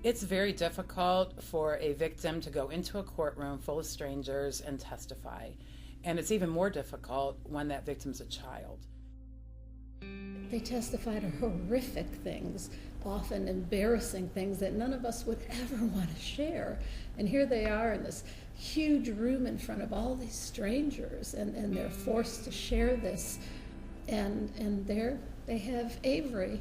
It's very difficult for a victim to go into a courtroom full of strangers and testify. And it's even more difficult when that victim's a child. They testify to horrific things, often embarrassing things that none of us would ever want to share. And here they are in this huge room in front of all these strangers, and they're forced to share this. And there they have Avery.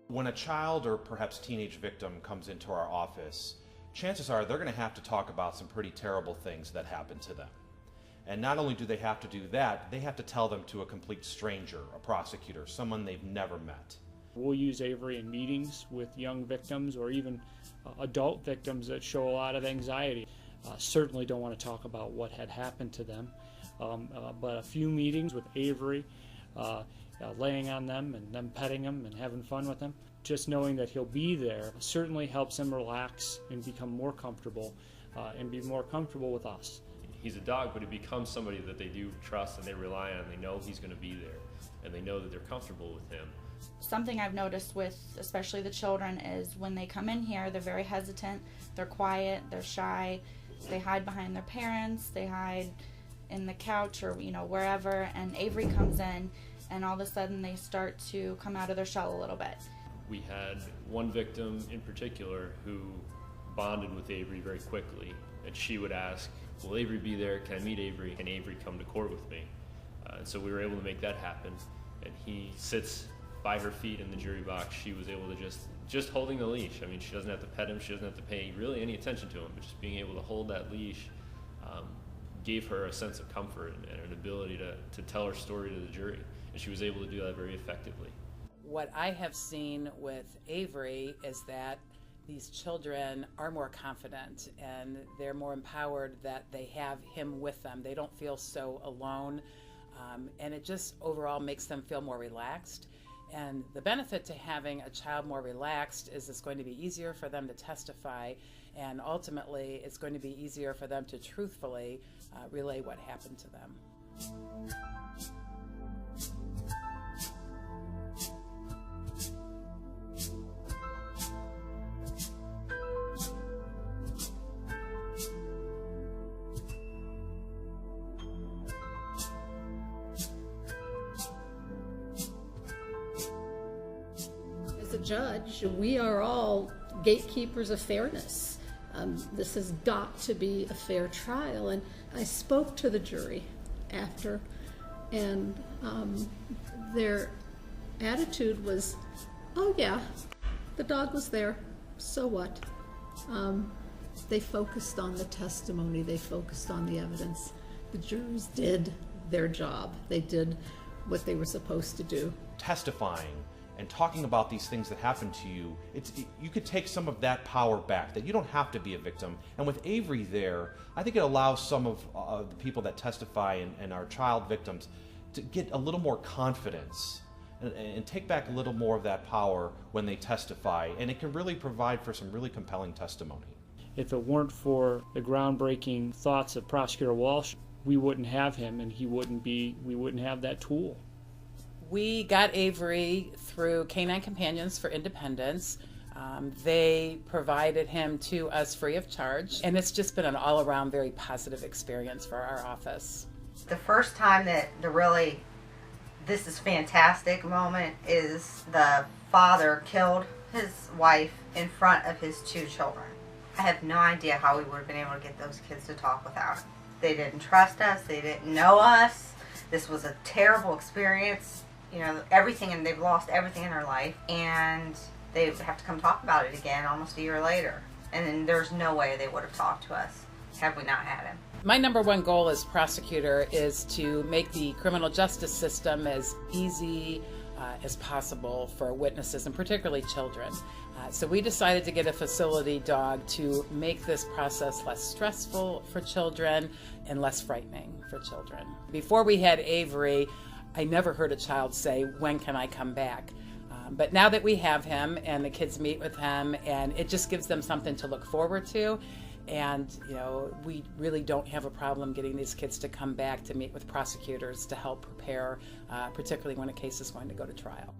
When a child or perhaps teenage victim comes into our office, chances are they're going to have to talk about some pretty terrible things that happened to them. And not only do they have to do that, they have to tell them to a complete stranger, a prosecutor, someone they've never met. We'll use Avery in meetings with young victims or even adult victims that show a lot of anxiety. Certainly don't want to talk about what had happened to them, but a few meetings with Avery, laying on them and them petting them and having fun with them. Just knowing that he'll be there certainly helps them relax and become more comfortable and be more comfortable with us. He's a dog, but he becomes somebody that they do trust and they rely on. They know he's going to be there, and they know that they're comfortable with him. Something I've noticed with especially the children is when they come in here, they're very hesitant, they're quiet, they're shy, they hide behind their parents, they hide in the couch or wherever, and Avery comes in and all of a sudden they start to come out of their shell a little bit. We had one victim in particular who bonded with Avery very quickly, and she would ask, will Avery be there? Can I meet Avery? Can Avery come to court with me? And so we were able to make that happen, and he sits by her feet in the jury box. She was able to just holding the leash. I mean, she doesn't have to pet him, she doesn't have to pay really any attention to him, but just being able to hold that leash gave her a sense of comfort and an ability to tell her story to the jury, and she was able to do that very effectively. What I have seen with Avery is that these children are more confident and they're more empowered that they have him with them. They don't feel so alone, and it just overall makes them feel more relaxed. And the benefit to having a child more relaxed is it's going to be easier for them to testify, and ultimately it's going to be easier for them to truthfully relay what happened to them. As a judge, we are all gatekeepers of fairness. This has got to be a fair trial. And I spoke to the jury after, and their attitude was, oh yeah, the dog was there, so what? They focused on the testimony, they focused on the evidence. The jurors did their job. They did what they were supposed to do. Testifying and talking about these things that happened to you, you could take some of that power back, that you don't have to be a victim. And with Avery there, I think it allows some of the people that testify and are child victims to get a little more confidence and take back a little more of that power when they testify. And it can really provide for some really compelling testimony. If it weren't for the groundbreaking thoughts of Prosecutor Walsh, we wouldn't have him, and we wouldn't have that tool. We got Avery through Canine Companions for Independence. They provided him to us free of charge, and it's just been an all-around very positive experience for our office. The first time that this is fantastic moment is the father killed his wife in front of his two children. I have no idea how we would have been able to get those kids to talk without him. They didn't trust us, they didn't know us. This was a terrible experience. Everything, and they've lost everything in their life, and they have to come talk about it again almost a year later. And then there's no way they would have talked to us had we not had him. My number one goal as prosecutor is to make the criminal justice system as easy as possible for witnesses, and particularly children. So we decided to get a facility dog to make this process less stressful for children and less frightening for children. Before we had Avery, I never heard a child say, when can I come back? But now that we have him and the kids meet with him, and it just gives them something to look forward to, And, we really don't have a problem getting these kids to come back to meet with prosecutors to help prepare, particularly when a case is going to go to trial.